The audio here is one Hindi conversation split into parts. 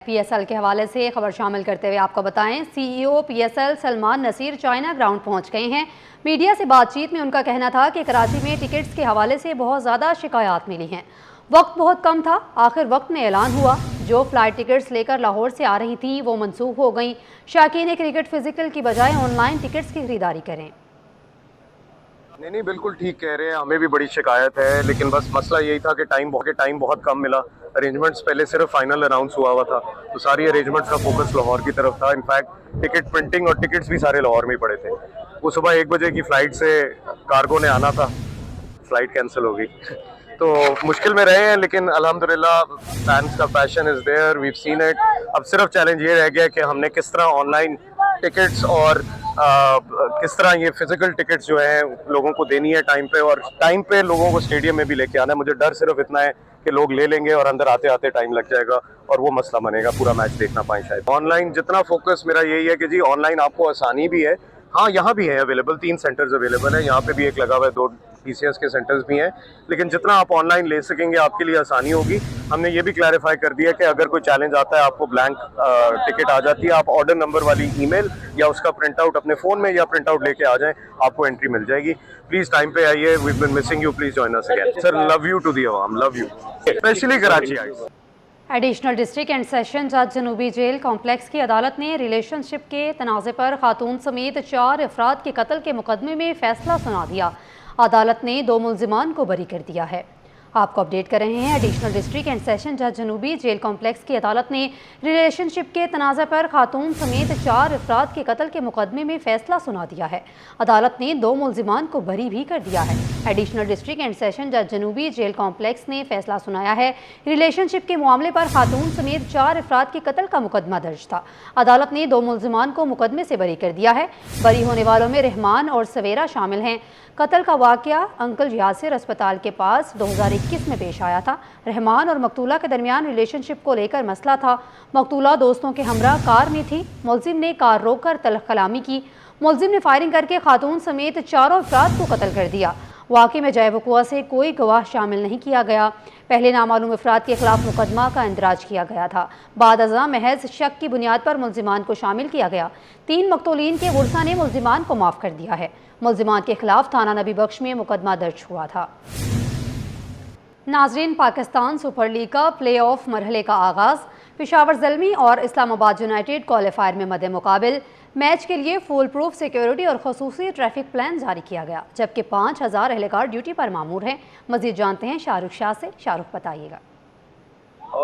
पीएसएल के हवाले से खबर शामिल करते हुए आपको बताएं, CEO PSL Salman Naseer China ground पहुंच गए हैं। मीडिया से बातचीत में उनका कहना था कि कराची में टिकट्स के हवाले से बहुत ज़्यादा शिकायत मिली हैं। वक्त बहुत कम था, आखिर वक्त में ऐलान हुआ जो फ्लाइट टिकट्स लेकर लाहौर से आ रही थी वो मनसूख हो गई। शाकीन क्रिकेट फिजिकल की बजाय ऑनलाइन टिकट्स की खरीदारी करें। नहीं, बिल्कुल ठीक कह रहे हैं। हमें भी बड़ी शिकायत है, लेकिन बस मसला यही था कि टाइम बहुत कम मिला। अरेंजमेंट्स पहले सिर्फ फाइनल अनाउंस हुआ था, तो सारी अरेंजमेंट्स का फोकस लाहौर की तरफ था। इनफैक्ट टिकट प्रिंटिंग और टिकट्स भी सारे लाहौर में ही पड़े थे। वो सुबह 1 बजे की फ़्लाइट से कार्गो ने आना था, फ़्लाइट कैंसिल हो गई तो मुश्किल में रहे हैं, लेकिन अल्हम्दुलिल्लाह फैंस का passion is there, we have seen it. अब सिर्फ चैलेंज ये रह गया कि हमने किस तरह ऑनलाइन टिकट्स और किस तरह ये फिजिकल टिकट्स जो हैं लोगों को देनी है टाइम पे, और टाइम पे लोगों को स्टेडियम में भी लेके आना है। मुझे डर सिर्फ इतना है कि लोग ले लेंगे और अंदर आते आते टाइम लग जाएगा और वो मसला बनेगा, पूरा मैच देख ना पाए शायद। ऑनलाइन जितना फोकस मेरा यही है कि जी ऑनलाइन आपको आसानी भी है। हाँ, यहाँ भी है अवेलेबल, 3 सेंटर्स अवेलेबल है, यहाँ पे भी एक लगा हुआ है, 2 पीसीएस के सेंटर्स भी हैं, लेकिन जितना आप ऑनलाइन ले सकेंगे आपके लिए आसानी होगी। हमने ये भी क्लैरिफाई कर दिया कि अगर कोई चैलेंज आता है, आपको ब्लैंक टिकट आ जाती है, आप ऑर्डर नंबर वाली ईमेल या उसका प्रिंट आउट अपने फ़ोन में या प्रिंट आउट लेके आ जाएं, आपको एंट्री मिल जाएगी। प्लीज़ टाइम पे आइए, we have been missing you, please join us again. Sir, love you to the अवाम, लव यू, स्पेशली कराची आइज। एडिशनल डिस्ट्रिक्ट एंड सेशन जज जनूबी जेल कॉम्प्लेक्स की अदालत ने रिलेशनशिप के तनाज़े पर खातून समेत 4 अफराद के कत्ल के मुकदमे में फैसला सुना दिया। अदालत ने 2 मुल्जिमान को बरी कर दिया है। आपको अपडेट कर रहे हैं। एडिशनल डिस्ट्रिक्ट एंड सेशन जज जनूबी जेल कॉम्प्लेक्स की अदालत ने रिलेशनशिप के तनाज़े पर खातून समेत 4 अफराद के कत्ल के मुकदमे में फैसला सुना दिया है। अदालत ने 2 मुल्जिमान को बरी भी कर दिया है। एडिशनल डिस्ट्रिक्ट एंड सेशन जज जनूबी जेल कॉम्प्लेक्स ने फैसला सुनाया है। रिलेशनशिप के मामले पर खातून समेत 4 अफराद के कत्ल का मुकदमा दर्ज था। अदालत ने 2 मुल्जिमान को मुकदमे से बरी कर दिया है। बरी होने वालों में रहमान और सवेरा शामिल हैं। कत्ल का वाकया अंकल यासिर अस्पताल के पास 2021 में पेश आया था। रहमान और मकतूला के दरमियान रिलेशनशिप को लेकर मसला था। मकतूला दोस्तों के हमरा कार में थी। मुलजिम ने कार रोककर तलख कलामी की। मुलजिम ने फायरिंग करके खातून समेत 4 अफराद को कत्ल कर दिया। वाक़े में जय वक़ुआ से कोई गवाह शामिल नहीं किया गया। पहले नामालूम अफराद के खिलाफ मुकदमा का इंदराज किया गया था। बाद अज़ा महज शक की बुनियाद पर मुल्जिमान को शामिल किया गया। 3 मकतूलीन के वरसा ने मुल्जिमान को माफ़ कर दिया है। मुल्जिमान के खिलाफ थाना नबी बख्श में मुकदमा दर्ज हुआ था। नाजरीन, पाकिस्तान सुपर लीग का प्ले ऑफ मरहले का आगाज़। पेशावर ज़ल्मी और इस्लामाबाद यूनाइटेड क्वालिफायर में मद्दे मुकाबिल। मैच के लिए फुल प्रूफ सिक्योरिटी और खसूसी ट्रैफिक प्लान जारी किया गया, जबकि 5000 एहलकार ड्यूटी पर मामूर हैं। मज़ीद जानते हैं शाहरुख शाह से। शाहरुख, बताइएगा।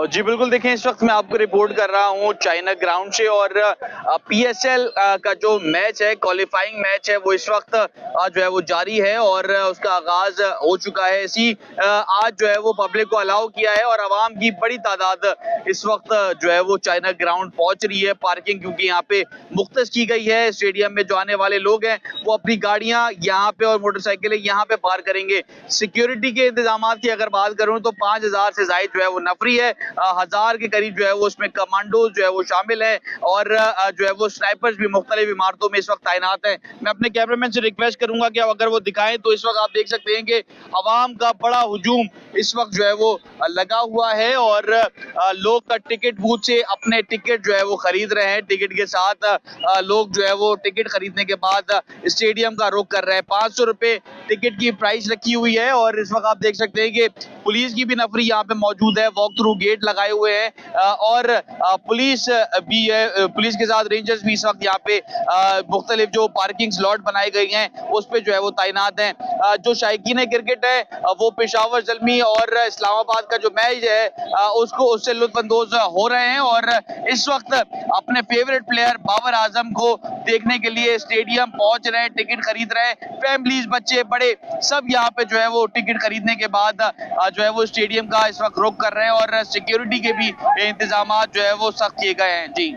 जी बिल्कुल, देखें इस वक्त मैं आपको रिपोर्ट कर रहा हूँ चाइना ग्राउंड से, और पीएसएल का जो मैच है, क्वालिफाइंग मैच है, वो इस वक्त जो है वो जारी है और उसका आगाज हो चुका है। इसी आज जो है वो पब्लिक को अलाउ किया है और आवाम की बड़ी तादाद इस वक्त जो है वो चाइना ग्राउंड पहुंच रही है। पार्किंग क्योंकि यहाँ पे मुख्तस की गई है, स्टेडियम में जो आने वाले लोग हैं वो अपनी गाड़ियाँ यहाँ पे और मोटरसाइकिलें यहाँ पे पार्क करेंगे। सिक्योरिटी के इंतजाम की अगर बात करूँ तो 5000 से ज्यादा जो है वो नफरी है, 1000 के करीब जो है वो उसमें कमांडो जो है वो शामिल है और जो है वो स्नाइपर्स भी मुख्तलिफ इमारतों में इस वक्त तैनात हैं। मैं अपने कैमरामैन से रिक्वेस्ट करूंगा कि अगर वो दिखाएं तो इस वक्त आप देख सकते हैं कि अवाम का बड़ा हुजूम इस वक्त जो है वो लगा हुआ है और लोग का टिकट बूथ से अपने टिकट जो है वो खरीद रहे हैं। टिकट के साथ लोग जो है वो टिकट खरीदने के बाद स्टेडियम का रुख कर रहे हैं। 500 रुपए टिकट की प्राइस रखी हुई है और इस वक्त आप देख सकते हैं कि पुलिस की भी नफरी यहाँ पे मौजूद है। वॉक थ्रू गेट लगाए हुए हैं और पुलिस भी है, पुलिस के साथ रेंजर्स भी इस वक्त यहाँ पे मुख्तलिफ जो पार्किंग स्लॉट बनाई गई हैं उस पे जो है वो तैनात हैं। जो शायकीन क्रिकेट है वो पेशावर ज़ल्मी और इस्लामाबाद का जो मैच है उससे लुत्फानंदोज हो रहे हैं और इस वक्त अपने फेवरेट प्लेयर बाबर आजम को देखने के लिए स्टेडियम पहुंच रहे हैं, टिकट खरीद रहे हैं। फैमिलीज, बच्चे, बड़े सब यहाँ पे जो है वो टिकट खरीदने के बाद जो है वो स्टेडियम का इस वक्त रुख कर रहे हैं और सिक्योरिटी के भी इंतजाम जो है वो सख्त किए गए हैं। जी,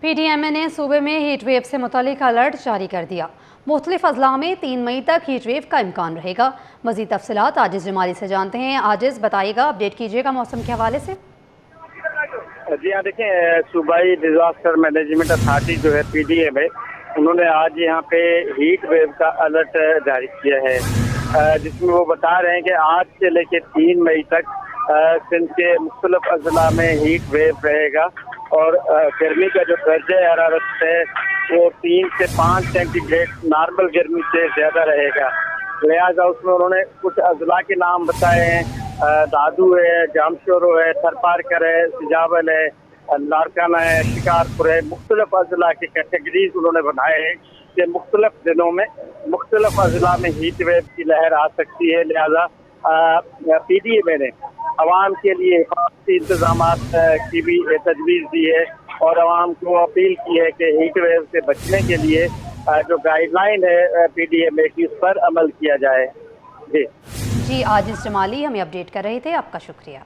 पीडीएमए ने सूबे में हीट वेव से मुतालिक अलर्ट जारी कर दिया। मुख्तलिफ अजला में 3 मई तक हीट वेव का इम्कान रहेगा। मज़ीद तफसीलात आजिज़ जमाली से जानते हैं। आजिज़, बताइएगा, अपडेट कीजिएगा मौसम के हवाले से। जी हाँ, देखें सूबाई डिजास्टर मैनेजमेंट अथॉरिटी जो है पीडीएमए, उन्होंने आज यहाँ पे हीट वेव का अलर्ट जारी किया है, जिसमें वो बता रहे हैं कि आज से लेकर 3 मई तक सिंध के मुख्तलिफ अजला में हीट वेव रहेगा और गर्मी का जो दर्जा हरारत है वो 3 से 5 सेंटीग्रेड नॉर्मल गर्मी से ज़्यादा रहेगा। लिहाजा उसमें उन्होंने कुछ अजला के नाम बताए हैं, दादू है, जामशोरो है, थरपारकर है, सिजावल है, लारकाना है, शिकारपुर है। मुख्तलिफ अजला के कैटेगरीज उन्होंने बनाए हैं कि मुख्तलिफ दिनों में मुख्तलिफ अजला में हीट वेव की लहर आ सकती है। लिहाजा PDA ने अवाम के लिए हिफाजती इंतजाम की भी तजवीज़ दी है और अवाम को अपील की है कि हीट वेव से बचने के लिए जो गाइडलाइन है PDA में कि उस पर अमल किया जाए। जी आजिज़ जमाली हमें अपडेट कर रहे थे, आपका शुक्रिया।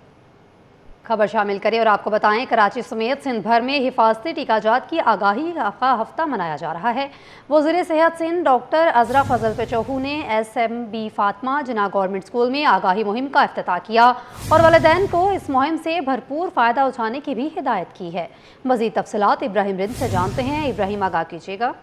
खबर शामिल करें और आपको बताएं, कराची समेत सिंध भर में हिफाजती टीकाजात की आगाही का हफ्ता मनाया जा रहा है। वज़ीर सेहत सिंध डॉक्टर अजरा फजल पेचोहू ने SMB फातिमा जिना गवर्नमेंट स्कूल में आगाही मुहिम का इफ्तिताह किया और वालिदैन को इस मुहिम से भरपूर फ़ायदा उठाने की भी हिदायत की है। मज़ीद तफसीलात इब्राहिम रिंद से जानते हैं। इब्राहिम, आगाह कीजिएगा।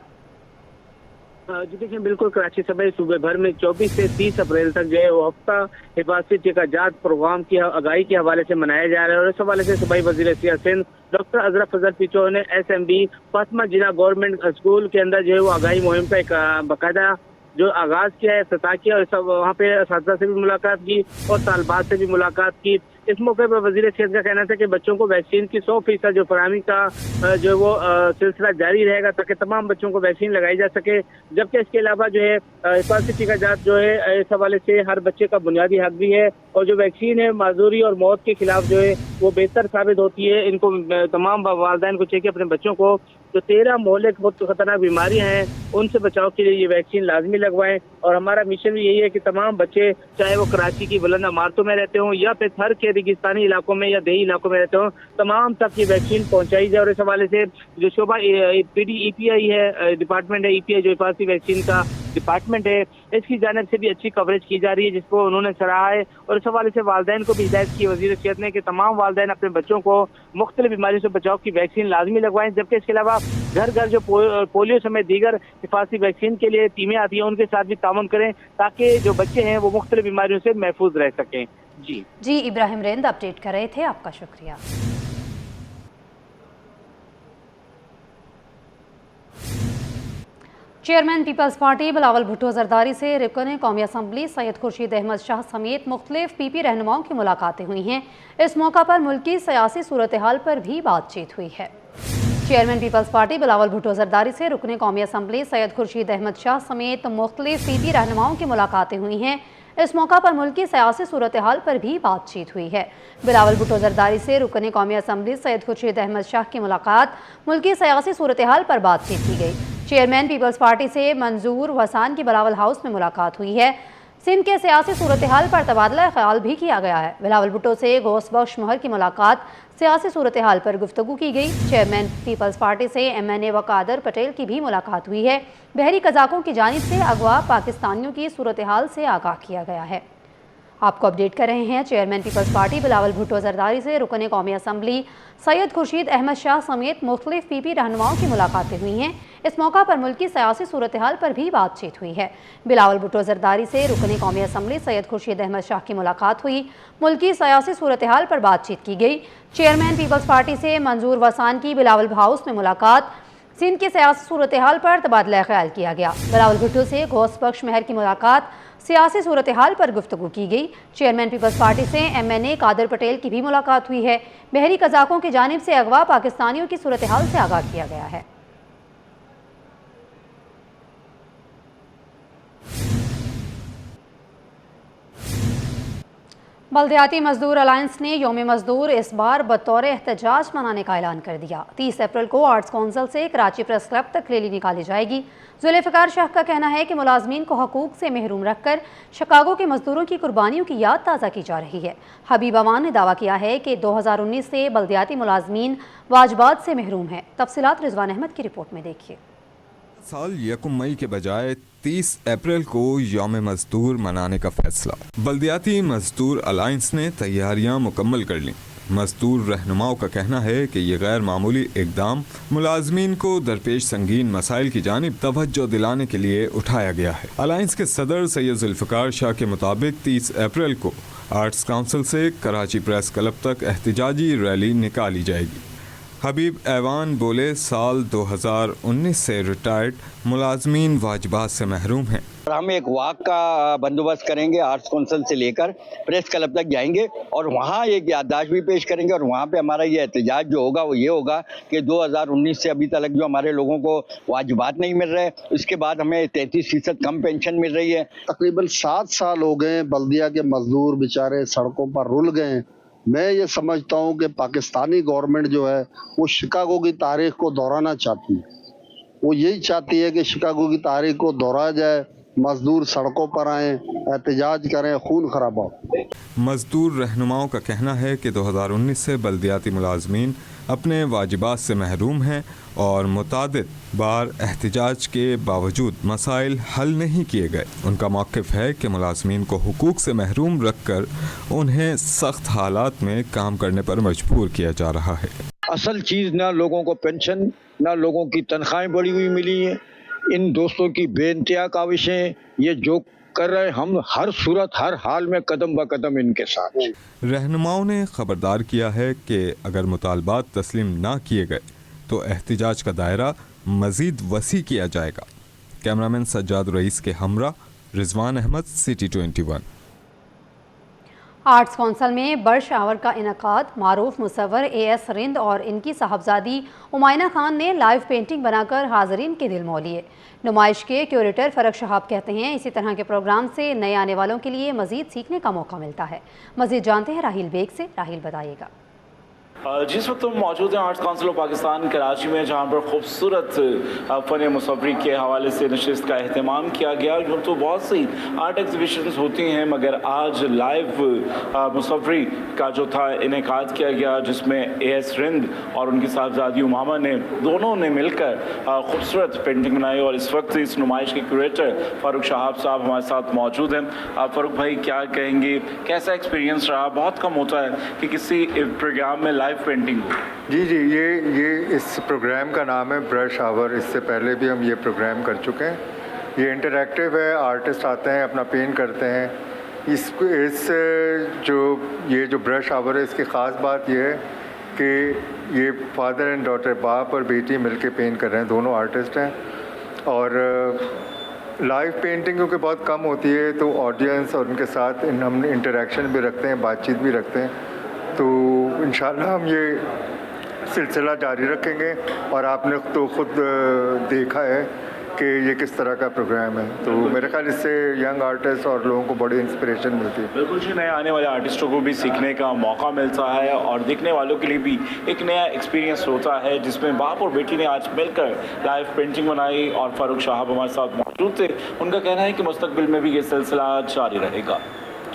जी देखिए, बिल्कुल कराची समेत सूबे भर में 24 से 30 अप्रैल तक जो है वो हफ्ता हिफाजती टीकाजात प्रोग्राम की आगाही के हवाले से मनाया जा रहा है और इस हवाले से सूबाई वज़ीर सेहत सिंध डॉक्टर अजरा फजल पेचोहू ने SMB फातिमा जिना गवर्नमेंट स्कूल के अंदर जो है वो आगाही मुहिम का एक बाकायदा जो आगाज किया है, इफ्तिताह किया और सब वहाँ पे असातिज़ा से भी मुलाकात की और तालबात से भी मुलाकात की। इस मौके पर वज़ीर सेहत का कहना था कि बच्चों को वैक्सीन की 100% जो फराहमी का जो वो सिलसिला जारी रहेगा ताकि तमाम बच्चों को वैक्सीन लगाई जा सके। जबकि इसके अलावा जो है हिफाजती टीकाजात जो है इस हवाले से हर बच्चे का बुनियादी हक भी है और जो वैक्सीन है माजूरी और मौत के खिलाफ जो है वो बेहतर साबित होती है। इनको तमाम वालिदैन को चाहिए अपने बच्चों को जो 13 मोहलिक बहुत खतरनाक बीमारियां हैं उनसे बचाव के लिए ये वैक्सीन लाजमी लगवाएं और हमारा मिशन भी यही है कि तमाम बच्चे चाहे वो कराची की बुलंद इमारतों में रहते हों या फिर थर के रेगिस्तानी इलाकों में या देही इलाकों में रहते हों, तमाम तक ये वैक्सीन पहुंचाई जाए। और इस हवाले से जो शोबा EPI है, डिपार्टमेंट है EPI जो हिफाजती वैक्सीन का डिपार्टमेंट है, इसकी जानिब से भी अच्छी कवरेज की जा रही है जिसको उन्होंने सराहा है। और इस हवाले से वालिदैन को भी हिदायत की वज़ीर सेहत ने कि तमाम वालिदैन अपने बच्चों को मुख्तलिफ बीमारियों से बचाव की वैक्सीन लाजमी लगवाएं। जबकि इसके अलावा घर घर जो पोलियो समेत दीगर हिफाजती वैक्सीन के लिए टीमें आती हैं उनके साथ भी ताउन करें ताकि जो बच्चे हैं वो मुख्तलिफ बीमारियों से महफूज रह सकें। जी इब्राहिम रेंद अपडेट कर रहे थे, आपका शुक्रिया। Chairman Peoples Party Bilawal Bhutto Zardari से रुकन कौमी असम्बली सैयद खुर्शीद अहमद शाह समेत मुख्तलिफ PP रहनुमाओं की मुलाकातें हुई हैं। इस मौका पर मुल्की सियासी सूरत हाल पर भी बातचीत हुई है। Chairman Peoples Party Bilawal Bhutto Zardari से रुकन कौमी असम्बली सैयद खुर्शीद अहमद शाह समेत मुख्तलिफ PP रहनुमाओं की मुलाकातें हुई हैं। इस मौका पर मुल्की सियासी सूरत हाल पर भी बातचीत हुई है। बिलावल भुट्टो जरदारी से रुकन कौमी असम्बली सैयद खुर्शीद अहमद शाह की मुलाकात मुल्की सियासी सूरत हाल पर बातचीत की गई। चेयरमैन पीपल्स पार्टी से मंजूर वसान की बिलावल हाउस में मुलाकात हुई है। सिंध के सियासी सूरत हाल पर तबादला ख्याल भी किया गया है। बिलावल भुट्टो से गौस बख्श मोहर की मुलाकात सियासी सूरत हाल पर गुफ्तगू की गई। चेयरमैन पीपल्स पार्टी से MNA वकादर पटेल की भी मुलाकात हुई है। बहरी कजाकों की जानिब से अगवा पाकिस्तानियों की सूरत हाल से आगाह किया गया है। आपको अपडेट कर रहे हैं। Chairman Peoples Party Bilawal Bhutto Zardari से रुकन कौमी असम्बली सैयद खुर्शीद अहमद शाह समेत मुख्तलिफ PP रहनुमाओं की मुलाकातें हुई हैं। इस मौका पर मुल्की सियासी सूरत हाल पर भी बातचीत हुई है। बिलावल भुट्टो जरदारी से रुकन कौमी असम्बली सैयद खुर्शीद अहमद शाह की मुलाकात हुई, मुल्की सियासी सूरत हाल पर बातचीत की गई। चेयरमैन पीपल्स पार्टी से मंजूर वसान की बिलावल हाउस में मुलाकात, सिंध की सियासी सूरत हाल पर तबादला ख्याल किया गया। बिलावल भुट्टो से गौस बख्श मेहर की मुलाकात, सियासी सूरत हाल पर गुफ्तगू की गई। चेयरमैन पीपल्स पार्टी से MNA कादर पटेल की भी मुलाकात हुई है। बहरी कजाकों की जानिब से अगवा पाकिस्तानियों की सूरत हाल से आगाह किया गया है। बल्दियाती मजदूर अलायंस ने यौम मजदूर इस बार बतौर एहतजाज मनाने का ऐलान कर दिया। 30 अप्रैल को आर्ट्स काउंसिल से कराची प्रेस क्लब तक रैली निकाली जाएगी। जुल्फ़िकार शाह का कहना है कि मुलाजमीन को हकूक से महरूम रखकर शिकागो के मजदूरों की कुर्बानियों की याद ताज़ा की जा रही है। हबीब अमान ने दावा किया है कि 2019 से बल्दियाती मुलाजमीन वाजबात से महरूम है। तफसीलात रिजवान अहमद की रिपोर्ट में देखिए। साल 1 मई के बजाय 30 अप्रैल को यौम मजदूर मनाने का फैसला। बल्दियाती मजदूर अलायंस ने तैयारियां मुकम्मल कर लीं। मजदूर रहनुमाओं का कहना है कि ये गैर मामूली इकदाम मुलाजमीन को दरपेश संगीन मसाइल की जानिब तवज्जो दिलाने के लिए उठाया गया है। अलायंस के सदर सैयद जुल्फ़िकार शाह के मुताबिक 30 अप्रैल को आर्ट्स काउंसिल से कराची प्रेस क्लब तक एहतिजाजी रैली निकाली जाएगी। हबीब ऐवान बोले, साल 2019 से रिटायर्ड मुलाजमीन वाजिबात से महरूम हैं। हम एक वॉक का बंदोबस्त करेंगे, आर्ट्स काउंसिल से लेकर प्रेस क्लब तक जाएंगे और वहाँ एक याददाश्त भी पेश करेंगे और वहाँ पे हमारा ये एहतजाज जो होगा वो ये होगा कि 2019 से अभी तक जो हमारे लोगों को वाजिबात नहीं मिल रहे, इसके बाद हमें 33% कम पेंशन मिल रही है। तकरीबन 7 साल हो गए बल्दिया के मजदूर बेचारे सड़कों पर रुल गए। मैं ये समझता हूँ कि पाकिस्तानी गवर्नमेंट जो है वो शिकागो की तारीख को दोहराना चाहती है। वो यही चाहती है कि शिकागो की तारीख को दोहराया जाए, मजदूर सड़कों पर आए, एहतजाज करें, खून खराबा हो। मजदूर रहनुमाओं का कहना है कि 2019 से बल्दियाती मुलाजमीन अपने वाजिबात से महरूम हैं और मुतादिद बार एहतजाज के बावजूद मसाइल हल नहीं किए गए। उनका मौक़िफ़ है कि मुलाजमीन को हुकूक से महरूम रखकर उन्हें सख्त हालात में काम करने पर मजबूर किया जा रहा है। असल चीज़ ना लोगों को पेंशन, ना लोगों की तनख्वाहें बढ़ी हुई मिली हैं। इन दोस्तों की बेइंतहा काविशें, ये जो कर रहे हैं, हम हर सूरत हर हाल में कदम ब कदम इनके साथ। रहनुमाओं ने खबरदार किया है कि अगर मुतालबात तस्लीम ना किए गए तो एहतिजाज का दायरा मज़ीद वसी किया जाएगा। कैमरामैन सज्जाद रईस के हमरा Rizwan Ahmed, city 21। Arts Council में बर्श आवर का इनकाद। मारूफ मुसव्वर AS रिंद और इनकी साहबजादी उमायना खान ने लाइव पेंटिंग बनाकर हाजरीन के दिल मोह लिए। नुमाइश के क्यूरेटर फ़रक शहाब कहते हैं, इसी तरह के प्रोग्राम से नए आने वालों के लिए मज़ीद सीखने का मौका मिलता है। मज़ीद जानते हैं राहिल बेग से। राहिल बताइएगा। जिस वक्त हम मौजूद हैं arts council of Pakistan Karachi में, जहाँ पर खूबसूरत फ़न मुसव्वरी के हवाले से नशिस्त का अहतमाम किया गया। यूँ तो बहुत सी आर्ट एग्जीबिशंस होती हैं, मगर आज लाइव मुसव्वरी का जो था इनेकाद किया गया, जिसमें AS रिंद और उनकी साहबजादी उमामा ने दोनों ने मिलकर खूबसूरत पेंटिंग बनाई। और इस वक्त इस नुमाइश के क्यूरेटर फ़ारूक शहाब साहब हमारे साथ मौजूद हैं। फ़ारूक भाई, क्या कहेंगे, कैसा एक्सपीरियंस रहा? बहुत कम होता है कि किसी प्रोग्राम में लाइव पेंटिंग। जी, ये इस प्रोग्राम का नाम है ब्रश आवर। इससे पहले भी हम ये प्रोग्राम कर चुके हैं। ये इंटरैक्टिव है, आर्टिस्ट आते हैं, अपना पेंट करते हैं। ये जो ब्रश आवर है, इसकी ख़ास बात ये है कि ये फादर एंड डॉटर, बाप और बेटी मिलके पेंट कर रहे हैं, दोनों आर्टिस्ट हैं। और लाइव पेंटिंग क्योंकि बहुत कम होती है, तो ऑडियंस और उनके साथ हम इंटरैक्शन भी रखते हैं, बातचीत भी रखते हैं। तो इंशाल्लाह हम ये सिलसिला जारी रखेंगे। और आपने तो ख़ुद देखा है कि ये किस तरह का प्रोग्राम है, तो मेरे ख्याल इससे यंग आर्टिस्ट और लोगों को बड़ी इंस्पिरेशन मिलती है। बिल्कुल जी, नए आने वाले आर्टिस्टों को भी सीखने का मौका मिलता है और देखने वालों के लिए भी एक नया एक्सपीरियंस होता है, जिसमें बाप और बेटी ने आज मिलकर लाइव पेंटिंग बनाई। और फ़ारूक शहाब हमारे साथ मौजूद थे। उनका कहना है कि मुस्तकबिल में भी ये सिलसिला जारी रहेगा।